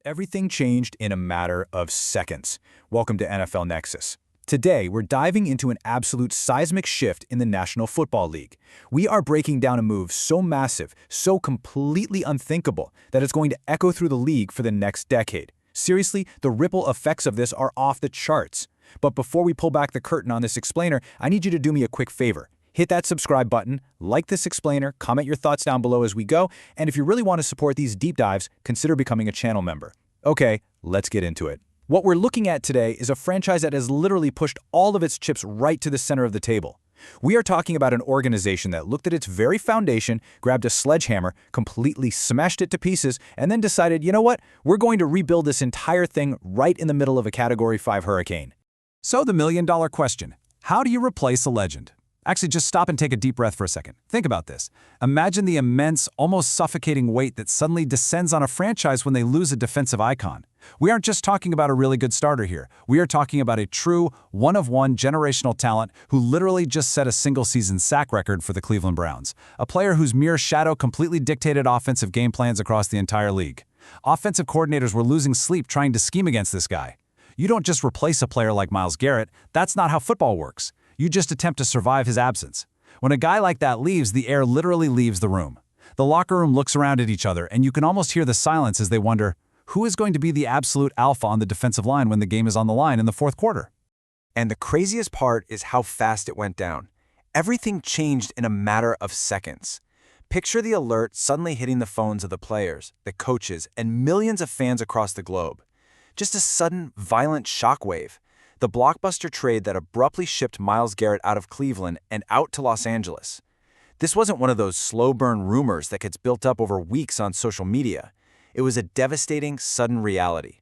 Everything changed in a matter of seconds. Welcome to NFL Nexus. Today, we're diving into an absolute seismic shift in the National Football League. We are breaking down a move so massive, so completely unthinkable, that it's going to echo through the league for the next decade. Seriously, the ripple effects of this are off the charts. But before we pull back the curtain on this explainer, I need you to do me a quick favor. Hit that subscribe button, like this explainer, comment your thoughts down below as we go, and if you really want to support these deep dives, consider becoming a channel member. Okay, let's get into it. What we're looking at today is a franchise that has literally pushed all of its chips right to the center of the table. We are talking about an organization that looked at its very foundation, grabbed a sledgehammer, completely smashed it to pieces, and then decided, you know what, we're going to rebuild this entire thing right in the middle of a Category 5 hurricane. So the million-dollar question, how do you replace a legend? Actually, just stop and take a deep breath for a second. Think about this. Imagine the immense, almost suffocating weight that suddenly descends on a franchise when they lose a defensive icon. We aren't just talking about a really good starter here. We are talking about a true, one-of-one generational talent who literally just set a single-season sack record for the Cleveland Browns. A player whose mere shadow completely dictated offensive game plans across the entire league. Offensive coordinators were losing sleep trying to scheme against this guy. You don't just replace a player like Myles Garrett. That's not how football works. You just attempt to survive his absence. When a guy like that leaves, the air literally leaves the room. The locker room looks around at each other, and you can almost hear the silence as they wonder, who is going to be the absolute alpha on the defensive line when the game is on the line in the fourth quarter? And the craziest part is how fast it went down. Everything changed in a matter of seconds. Picture the alert suddenly hitting the phones of the players, the coaches, and millions of fans across the globe. Just a sudden, violent shockwave. The blockbuster trade that abruptly shipped Myles Garrett out of Cleveland and out to Los Angeles. This wasn't one of those slow-burn rumors that gets built up over weeks on social media. It was a devastating, sudden reality.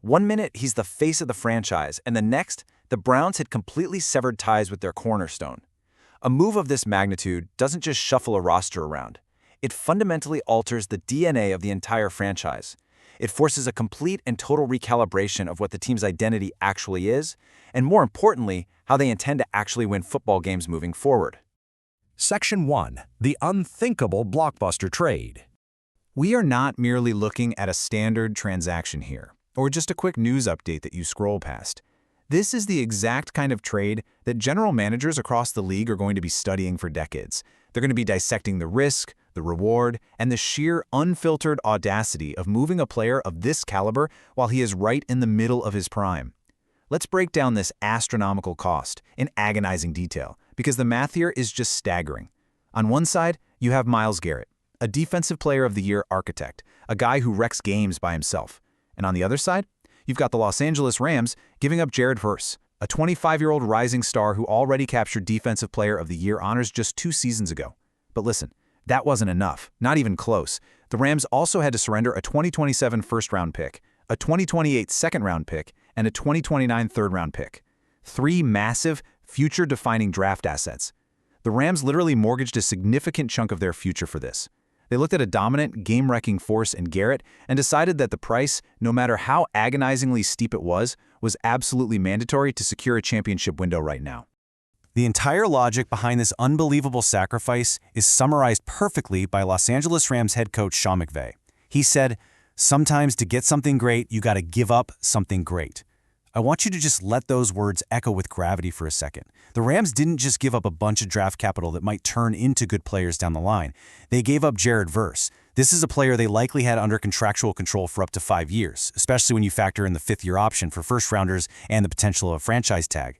One minute, he's the face of the franchise, and the next, the Browns had completely severed ties with their cornerstone. A move of this magnitude doesn't just shuffle a roster around. It fundamentally alters the DNA of the entire franchise. It forces a complete and total recalibration of what the team's identity actually is, and more importantly, how they intend to actually win football games moving forward. Section 1. The unthinkable blockbuster trade. We are not merely looking at a standard transaction here, or just a quick news update that you scroll past. This is the exact kind of trade that general managers across the league are going to be studying for decades. They're going to be dissecting the risk, the reward, and the sheer unfiltered audacity of moving a player of this caliber while he is right in the middle of his prime. Let's break down this astronomical cost in agonizing detail, because the math here is just staggering. On one side, you have Myles Garrett, a Defensive Player of the Year architect, a guy who wrecks games by himself. And on the other side, you've got the Los Angeles Rams giving up Jared Verse, a 25-year-old rising star who already captured Defensive Player of the Year honors just 2 seasons ago. But listen, that wasn't enough, not even close. The Rams also had to surrender a 2027 first-round pick, a 2028 second-round pick, and a 2029 third-round pick. 3 massive, future-defining draft assets. The Rams literally mortgaged a significant chunk of their future for this. They looked at a dominant, game-wrecking force in Garrett and decided that the price, no matter how agonizingly steep it was absolutely mandatory to secure a championship window right now. The entire logic behind this unbelievable sacrifice is summarized perfectly by Los Angeles Rams head coach Sean McVay. He said, "Sometimes to get something great, you got to give up something great." I want you to just let those words echo with gravity for a second. The Rams didn't just give up a bunch of draft capital that might turn into good players down the line. They gave up Jared Verse. This is a player they likely had under contractual control for up to 5 years, especially when you factor in the 5th-year option for first-rounders and the potential of a franchise tag.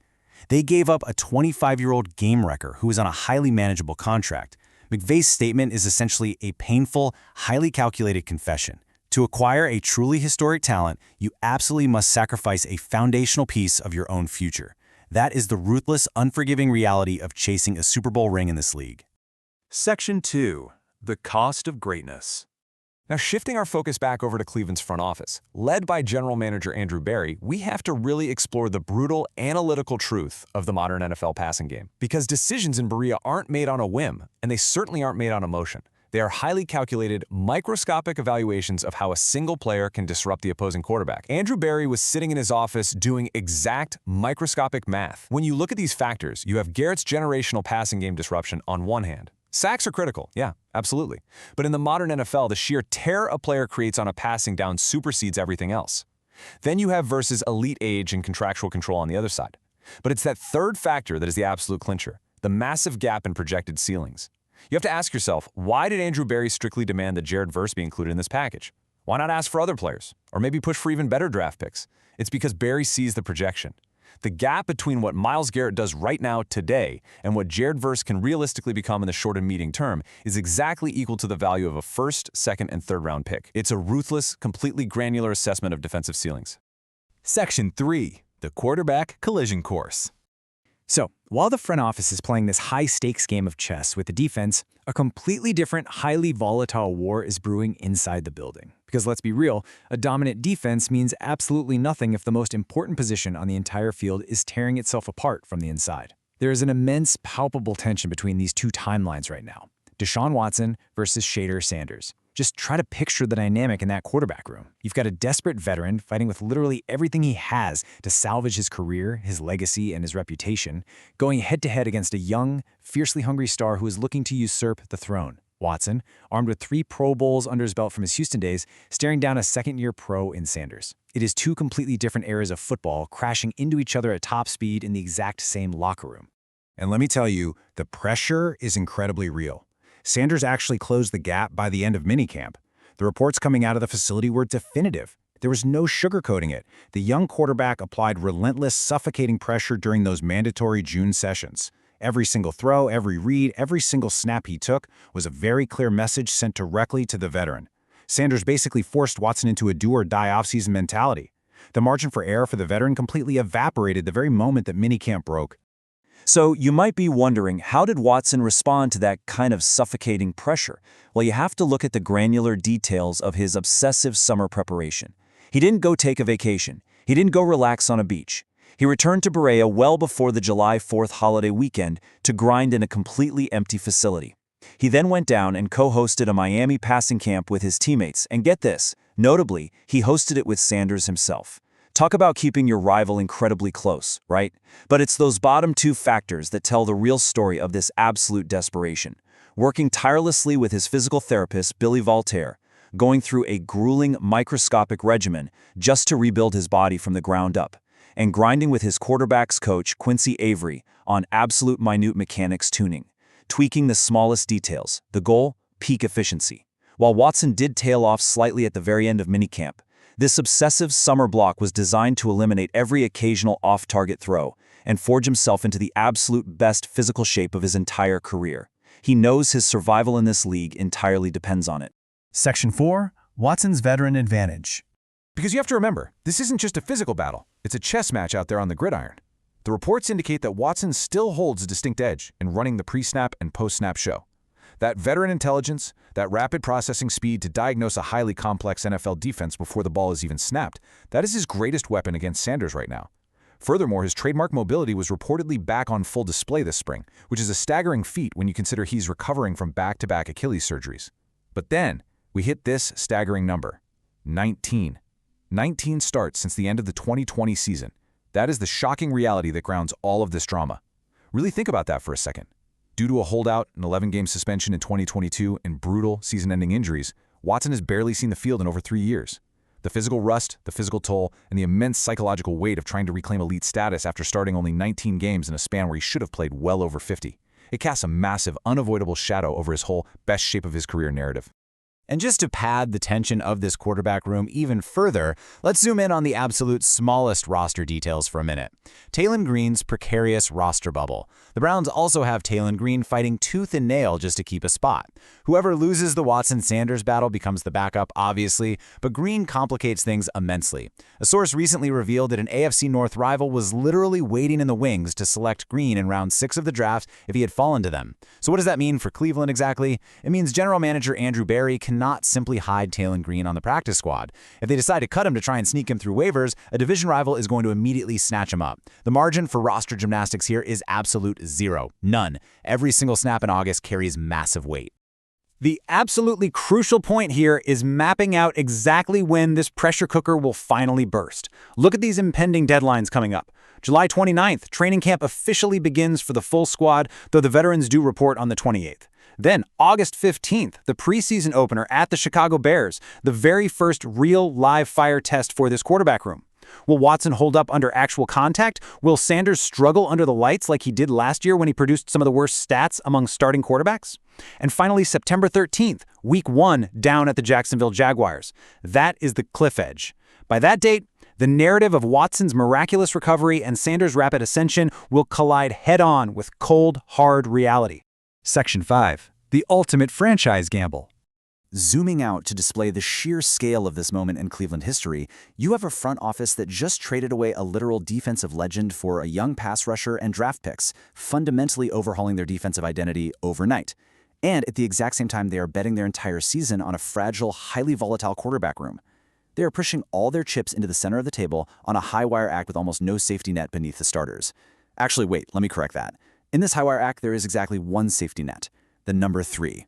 They gave up a 25-year-old game wrecker who was on a highly manageable contract. McVay's statement is essentially a painful, highly calculated confession. To acquire a truly historic talent, you absolutely must sacrifice a foundational piece of your own future. That is the ruthless, unforgiving reality of chasing a Super Bowl ring in this league. Section 2. The cost of greatness. Now, shifting our focus back over to Cleveland's front office, led by General Manager Andrew Berry, we have to really explore the brutal, analytical truth of the modern NFL passing game. Because decisions in Berea aren't made on a whim, and they certainly aren't made on emotion. They are highly calculated, microscopic evaluations of how a single player can disrupt the opposing quarterback. Andrew Berry was sitting in his office doing exact microscopic math. When you look at these factors, you have Garrett's generational passing game disruption on one hand, Sacks are critical, yeah, absolutely. But in the modern NFL, the sheer tear a player creates on a passing down supersedes everything else. Then you have versus elite age and contractual control on the other side. But it's that third factor that is the absolute clincher, the massive gap in projected ceilings. You have to ask yourself, why did Andrew Berry strictly demand that Jared Verse be included in this package? Why not ask for other players? Or maybe push for even better draft picks? It's because Berry sees the projection. The gap between what Myles Garrett does right now today and what Jared Verse can realistically become in the short and medium term is exactly equal to the value of a first, second, and third round pick. It's a ruthless, completely granular assessment of defensive ceilings. Section 3. The Quarterback Collision Course. So, while the front office is playing this high-stakes game of chess with the defense, a completely different, highly volatile war is brewing inside the building. Because let's be real, a dominant defense means absolutely nothing if the most important position on the entire field is tearing itself apart from the inside. There is an immense, palpable tension between these two timelines right now. Deshaun Watson versus Shader Sanders. Just try to picture the dynamic in that quarterback room. You've got a desperate veteran fighting with literally everything he has to salvage his career, his legacy, and his reputation, going head-to-head against a young, fiercely hungry star who is looking to usurp the throne. Watson, armed with 3 Pro Bowls under his belt from his Houston days, staring down a second-year pro in Sanders. It is 2 completely different eras of football crashing into each other at top speed in the exact same locker room. And let me tell you, the pressure is incredibly real. Sanders actually closed the gap by the end of minicamp. The reports coming out of the facility were definitive. There was no sugarcoating it. The young quarterback applied relentless, suffocating pressure during those mandatory June sessions. Every single throw, every read, every single snap he took was a very clear message sent directly to the veteran. Sanders basically forced Watson into a do-or-die offseason mentality. The margin for error for the veteran completely evaporated the very moment that minicamp broke. So you might be wondering, how did Watson respond to that kind of suffocating pressure? Well, you have to look at the granular details of his obsessive summer preparation. He didn't go take a vacation. He didn't go relax on a beach. He returned to Berea well before the July 4th holiday weekend to grind in a completely empty facility. He then went down and co-hosted a Miami passing camp with his teammates, and get this, notably, he hosted it with Sanders himself. Talk about keeping your rival incredibly close, right? But it's those bottom 2 factors that tell the real story of this absolute desperation. Working tirelessly with his physical therapist, Billy Voltaire, going through a grueling microscopic regimen just to rebuild his body from the ground up, and grinding with his quarterback's coach, Quincy Avery, on absolute minute mechanics tuning, tweaking the smallest details. The goal? Peak efficiency. While Watson did tail off slightly at the very end of minicamp, this obsessive summer block was designed to eliminate every occasional off-target throw and forge himself into the absolute best physical shape of his entire career. He knows his survival in this league entirely depends on it. Section 4. Watson's Veteran Advantage. Because you have to remember, this isn't just a physical battle. It's a chess match out there on the gridiron. The reports indicate that Watson still holds a distinct edge in running the pre-snap and post-snap show. That veteran intelligence, that rapid processing speed to diagnose a highly complex NFL defense before the ball is even snapped, that is his greatest weapon against Sanders right now. Furthermore, his trademark mobility was reportedly back on full display this spring, which is a staggering feat when you consider he's recovering from back-to-back Achilles surgeries. But then, we hit this staggering number, 19. 19 starts since the end of the 2020 season. That is the shocking reality that grounds all of this drama. Really think about that for a second. Due to a holdout, an 11-game suspension in 2022, and brutal season-ending injuries, Watson has barely seen the field in over 3 years. The physical rust, the physical toll, and the immense psychological weight of trying to reclaim elite status after starting only 19 games in a span where he should have played well over 50. It casts a massive, unavoidable shadow over his whole best shape of his career narrative. And just to pad the tension of this quarterback room even further, let's zoom in on the absolute smallest roster details for a minute. Taylon Green's precarious roster bubble. The Browns also have Taylon Green fighting tooth and nail just to keep a spot. Whoever loses the Watson-Sanders battle becomes the backup, obviously, but Green complicates things immensely. A source recently revealed that an AFC North rival was literally waiting in the wings to select Green in round 6 of the draft if he had fallen to them. So what does that mean for Cleveland exactly? It means general manager Andrew Berry cannot simply hide Taylon Green on the practice squad. If they decide to cut him to try and sneak him through waivers, a division rival is going to immediately snatch him up. The margin for roster gymnastics here is absolute zero. None. Every single snap in August carries massive weight. The absolutely crucial point here is mapping out exactly when this pressure cooker will finally burst. Look at these impending deadlines coming up. July 29th, training camp officially begins for the full squad, though the veterans do report on the 28th. Then, August 15th, the preseason opener at the Chicago Bears, the very first real live fire test for this quarterback room. Will Watson hold up under actual contact? Will Sanders struggle under the lights like he did last year when he produced some of the worst stats among starting quarterbacks? And finally, September 13th, Week 1 down at the Jacksonville Jaguars. That is the cliff edge. By that date, the narrative of Watson's miraculous recovery and Sanders' rapid ascension will collide head-on with cold, hard reality. Section 5. The ultimate franchise gamble. Zooming out to display the sheer scale of this moment in Cleveland history, you have a front office that just traded away a literal defensive legend for a young pass rusher and draft picks, fundamentally overhauling their defensive identity overnight. And at the exact same time, they are betting their entire season on a fragile, highly volatile quarterback room. They are pushing all their chips into the center of the table on a high-wire act with almost no safety net beneath the starters. Actually, wait, let me correct that. In this high-wire act, there is exactly one safety net, the number 3.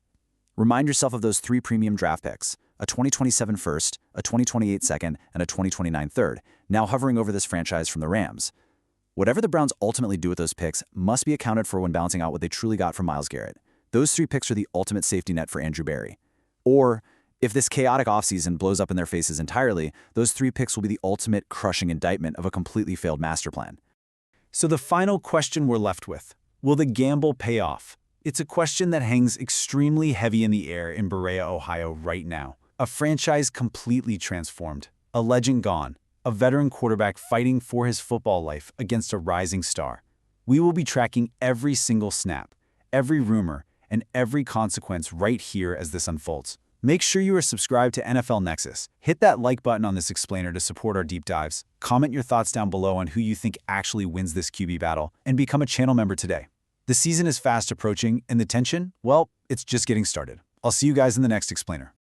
Remind yourself of those 3 premium draft picks, a 2027 first, a 2028 second, and a 2029 third, now hovering over this franchise from the Rams. Whatever the Browns ultimately do with those picks must be accounted for when balancing out what they truly got from Myles Garrett. Those 3 picks are the ultimate safety net for Andrew Berry. Or, if this chaotic offseason blows up in their faces entirely, those 3 picks will be the ultimate crushing indictment of a completely failed master plan. So the final question we're left with, will the gamble pay off? It's a question that hangs extremely heavy in the air in Berea, Ohio right now. A franchise completely transformed, a legend gone, a veteran quarterback fighting for his football life against a rising star. We will be tracking every single snap, every rumor, and every consequence right here as this unfolds. Make sure you are subscribed to NFL Nexus. Hit that like button on this explainer to support our deep dives. Comment your thoughts down below on who you think actually wins this QB battle, and become a channel member today. The season is fast approaching, and the tension, well, it's just getting started. I'll see you guys in the next explainer.